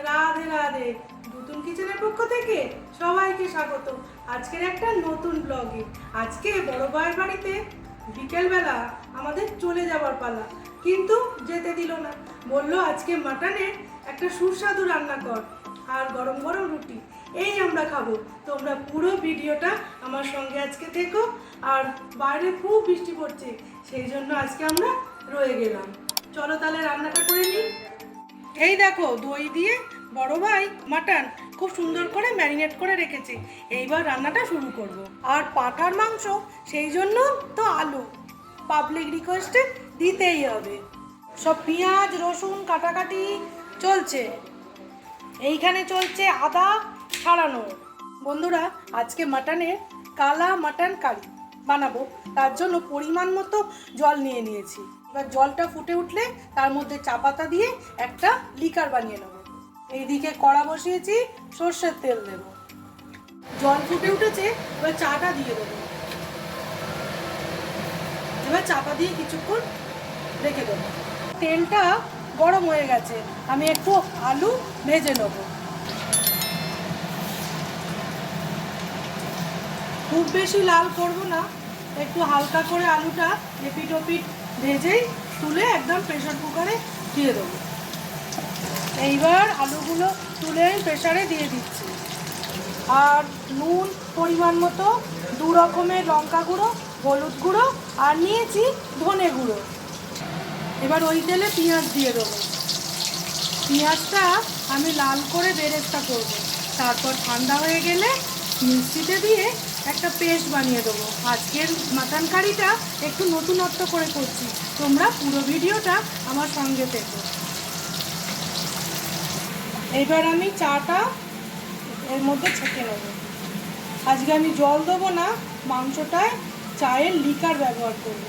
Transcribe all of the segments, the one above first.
রাধে রাধে। নতুন কিচেনের পক্ষ থেকে সবাইকে স্বাগত আজকের একটা নতুন ব্লগে। আজকে বড় ভাইয়ের বাড়িতে বিকেলবেলা আমাদের চলে যাওয়ার পালা, কিন্তু যেতে দিল না। বলল আজকে মাটনের একটা সুস্বাদু রান্না কর আর গরম গরম রুটি, এই আমরা খাবো। তোমরা পুরো ভিডিওটা আমার সঙ্গে আজকে থেকো। আর বাইরে খুব বৃষ্টি পড়ছে, সেই জন্য আজকে আমরা রয়ে গেলাম। চলো তাহলে রান্নাটা করে নিই। এই দেখো, দই দিয়ে বড় ভাই মাটন খুব সুন্দর করে ম্যারিনেট করে রেখেছে। এইবার রান্নাটা শুরু করব। আর পাঁঠার মাংস, সেই জন্য তো আলু পাবলিক রিকোয়েস্টে দিতেই হবে। সব পেঁয়াজ রসুন কাটাকাটি চলছে, এইখানে চলছে আদা ছাড়ানো। বন্ধুরা, আজকে মাটনের কালা মাটন কারি বানাবো, তার জন্য পরিমাণ মতো জল নিয়ে নিয়েছি। এবার জলটা ফুটে উঠলে তার মধ্যে চা পাতা দিয়ে একটা লিকার বানিয়ে নেব। এইদিকে কড়া বসিয়েছি, সর্ষের তেল দেব। জল ফুটে উঠেছে, এবার চাটা দিয়ে দেবো। এবার চাপা দিয়ে কিছুক্ষণ রেখে দেবো। তেলটা গরম হয়ে গেছে, আমি একটু আলু ভেজে নেব। খুব বেশি লাল করব না, একটু হালকা করে আলুটা এপিট ওপিট ভেজেই তুলে একদম প্রেশার কুকারে দিয়ে দেবো। এইবার আলুগুলো তুলে প্রেশারে দিয়ে দিচ্ছি। আর নুন পরিমাণ মতো, 2 রকমের লঙ্কা গুঁড়ো, হলুদ গুঁড়ো আর নিয়েছি ধনে গুঁড়ো। এবার ওই তেলে পেঁয়াজ দিয়ে দেবো। পেঁয়াজটা আমি লাল করে বেরেস্তা করব, তারপর ঠান্ডা হয়ে গেলে মিক্সিতে দিয়ে একটা পেস্ট বানিয়ে দেবো। আজকের মাটন কারিটা একটু নতুনত্ব করে করছি, তোমরা পুরো ভিডিওটা আমার সঙ্গে থেকো। এবার আমি চাটা এর মধ্যে ছেঁকে নেব। আজকে আমি জল দেবো না, মাংসটায় চায়ের লিকার ব্যবহার করব।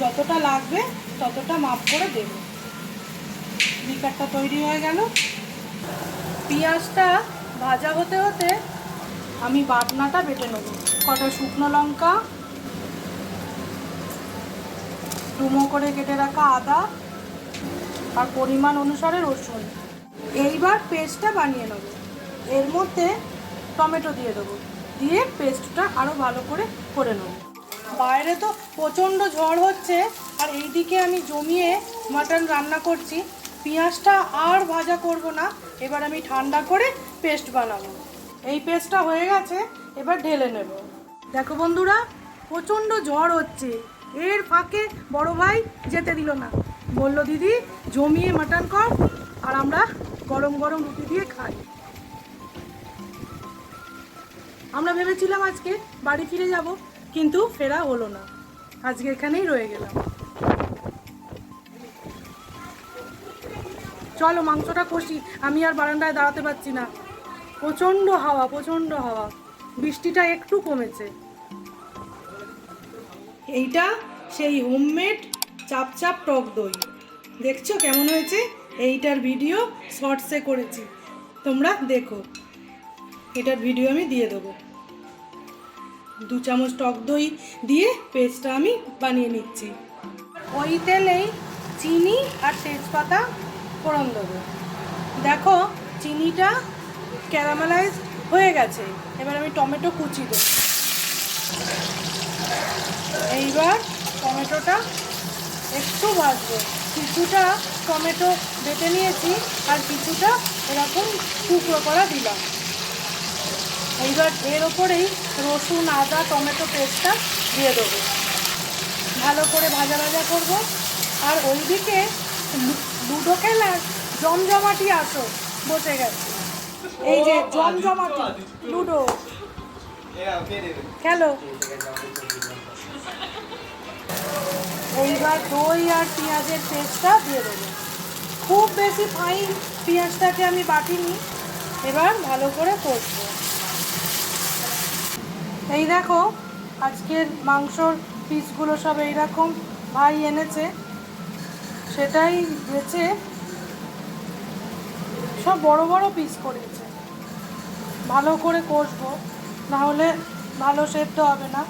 যতটা লাগবে ততটা মাপ করে দেব। লিকারটা তৈরি হয়ে গেল। পেঁয়াজটা ভাজা হতে হতে আমি বাটনাটা বেটে নেব। কটা শুকনো লঙ্কা, ডুমো করে কেটে রাখা আদা আর পরিমাণ অনুসারে রসুন। এইবার পেস্টটা বানিয়ে নেব। এর মধ্যে টমেটো দিয়ে দেবো, দিয়ে পেস্টটা আরও ভালো করে নেব। বাইরে তো প্রচণ্ড ঝড় হচ্ছে, আর এইদিকে আমি জমিয়ে মাটন রান্না করছি। পেঁয়াজটা আর ভাজা করব না, এবার আমি ঠান্ডা করে পেস্ট বানাবো। এই পেস্টটা হয়ে গেছে, এবার ঢেলে নেব। দেখো বন্ধুরা, প্রচণ্ড ঝড় হচ্ছে, এর ফাঁকে বড় ভাই যেতে দিল না। বলল দিদি জমিয়ে মাটন কর আর আমরা গরম গরম রুটি দিয়ে খাই। আমরা ভেবেছিলাম আজকে বাড়ি ফিরে যাব, কিন্তু ফেরা হলো না, আজকে এখানেই রয়ে গেলাম। চলো মাংসটা কষি, আমি আর বারান্দায় দাঁড়াতে পারছি না, প্রচণ্ড হাওয়া প্রচণ্ড হাওয়া। বৃষ্টিটা একটু কমেছে। এইটা সেই হোমমেড চাপ টক দই, দেখছো কেমন হয়েছে? এইটার ভিডিও শর্টসে করেছি, তোমরা দেখো। এটার ভিডিও আমি দিয়ে দেবো। 2 চামচ টক দই দিয়ে পেস্টটা আমি বানিয়ে নিচ্ছি। ওই তেলেই চিনি আর তেজপাতা ফোড়ন দেবো। দেখো চিনিটা ক্যারামেলাইজ হয়ে গেছে, এবার আমি টমেটো কুচি দেবো। এইবার টমেটোটা একটু ভাজবো। কিছুটা টমেটো বেটে নিয়েছি আর কিছুটা এরকম টুকরো করা দিলাম। এইবার এর ওপরেই রসুন আদা টমেটো পেস্টটা দিয়ে দেবো। ভালো করে ভাজা ভাজা করব। আর ওইদিকে লুডো খেলার জমজমাটি আসো বসে গেছে। এই যে জমজমাটি লুডো খেলো। এইবার দই আর পেঁয়াজের পেস্টটা দিয়ে দেবো। খুব বেশি ফাইন পেঁয়াজটাকে আমি বাটিনি, এবার ভালো করে কষবো। এই দেখো আজকের মাংসর পিসগুলো সব এইরকম ভাই এনেছে, সেটাই বেছে সব বড় বড় পিস করেছে। ভালো করে কষবো, নাহলে ভালো সেদ্ধ হবে না।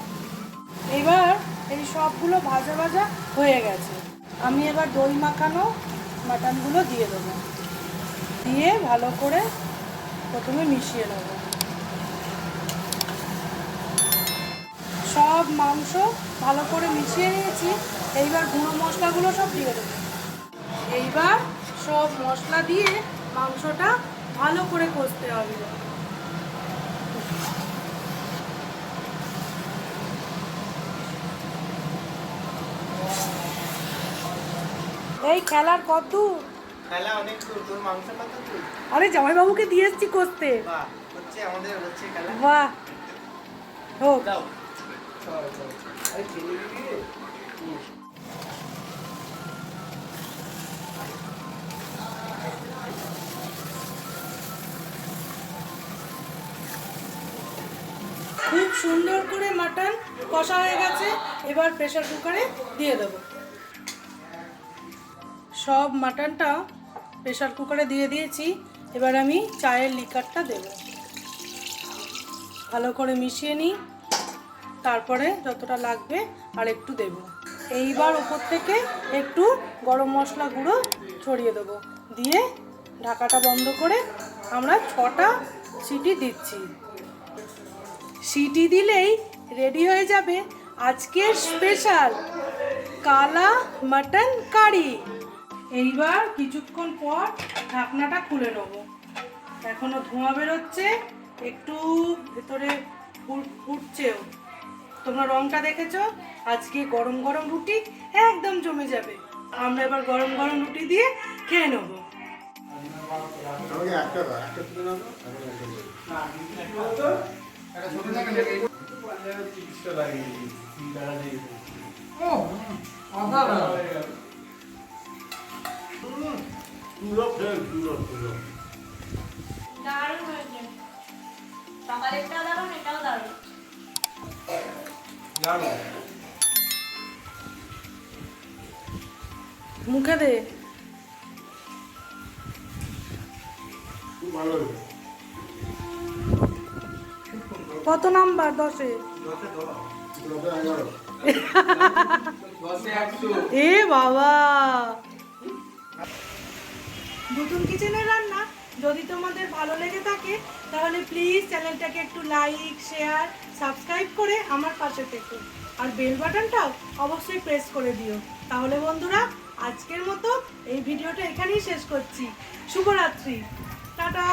এবার এই সবগুলো ভাজা ভাজা হয়ে গেছে, আমি এবার দই মাখানো মাটনগুলো দিয়ে দেবো। দিয়ে ভালো করে প্রথমে মিশিয়ে নেব। সব মাংস ভালো করে মিশিয়ে নিয়েছি। এইবার গুঁড়ো মশলাগুলো সব দিয়ে দেবো। এইবার সব মশলা দিয়ে মাংসটা ভালো করে কষতে হবে। এই খেলার কত দূর? খেলা অনেক দূর, তোর মাংসটা তো তুই। আরে জামাইবাবুকে দিয়ে এসছি কষতে। বাহ, হচ্ছে আমাদের হচ্ছে খেলা। বাহ, হোক। দাও। চল চল। আরে ছেলে দিবি রে। খুব সুন্দর করে মাটন কষা হয়ে গেছে। এবার প্রেসার কুকারে দিয়ে দেবো। সব মাটনটা প্রেসার কুকারে দিয়ে দিয়েছি। এবার আমি চায়ের লিকারটা দেব। ভালো করে মিশিয়ে নিই, তারপরে যতটা লাগবে আর একটু দেব। এইবার উপর থেকে একটু গরম মশলা গুঁড়ো ছড়িয়ে দেবো। দিয়ে ঢাকাটা বন্ধ করে আমরা 6টা সিটি দিচ্ছি। সিটি দিলেই রেডি হয়ে যাবে আজকের স্পেশাল কালা মাটন কারি। এইবার কিছুক্ষণ পর ঢাকনাটা খুলে নেব। এখনো ধোঁয়া বেরোচ্ছে, একটু ভেতরে ফুটছেও। তোমরা রংটা দেখেছো? আজকে গরম গরম রুটি একদম জমে যাবে। আমরা এবার গরম গরম রুটি দিয়ে খেয়ে নেব। দারুণ হয়েছে। সকালেরটাও দারুণ, এটাও দারুণ। মুখে দে। কত নাম্বার? 10-এ? এ বাবা, নতুন কিচেনের রান্না যদি তোমাদের ভালো লেগে থাকে তাহলে প্লিজ চ্যানেলটাকে একটু লাইক, শেয়ার, সাবস্ক্রাইব করে আমার পাশে থেকো। আর বেল বাটনটাও অবশ্যই প্রেস করে দিও। তাহলে বন্ধুরা, আজকের মতো এই ভিডিওটা এখানেই শেষ করছি। শুভরাত্রি, টাটা।